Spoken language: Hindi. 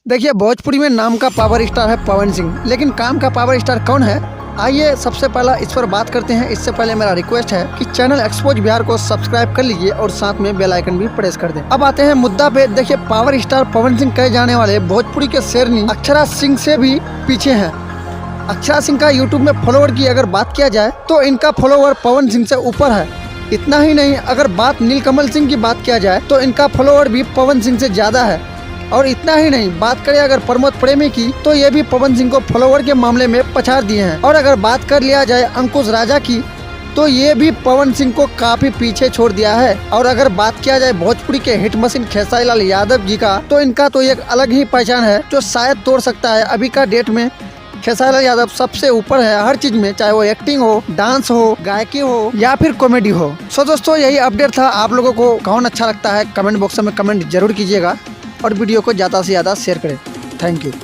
देखिए, भोजपुरी में नाम का पावर स्टार है पवन सिंह, लेकिन काम का पावर स्टार कौन है? आइए सबसे पहला इस पर बात करते हैं। इससे पहले मेरा रिक्वेस्ट है कि चैनल एक्सपोज बिहार को सब्सक्राइब कर लीजिए और साथ में बेल आइकन भी प्रेस कर दें। अब आते हैं मुद्दा पे। देखिए, पावर स्टार पवन सिंह कहे जाने वाले भोजपुरी के शेरनी अक्षरा सिंह से भी पीछे हैं। अक्षरा सिंह का यूट्यूब में फॉलोवर की अगर बात किया जाए तो इनका फॉलोवर पवन सिंह से ऊपर है। इतना ही नहीं, अगर बात नीलकमल सिंह की बात किया जाए तो इनका फॉलोवर भी पवन सिंह से ज्यादा है। और इतना ही नहीं, बात करें अगर प्रमोद प्रेमी की तो ये भी पवन सिंह को फॉलोवर के मामले में पछाड़ दिए हैं। और अगर बात कर लिया जाए अंकुश राजा की तो ये भी पवन सिंह को काफी पीछे छोड़ दिया है। और अगर बात किया जाए भोजपुरी के हिट मशीन खेसारी लाल यादव जी का तो इनका तो एक अलग ही पहचान है जो शायद तोड़ सकता है। अभी का डेट में खेसारी लाल यादव सबसे ऊपर है हर चीज में, चाहे वो एक्टिंग हो, डांस हो, गायकी हो या फिर कॉमेडी हो। सो दोस्तों, यही अपडेट था। आप लोगों को कौन अच्छा लगता है कमेंट बॉक्स में कमेंट जरूर कीजिएगा और वीडियो को ज़्यादा से ज़्यादा शेयर करें। Thank you.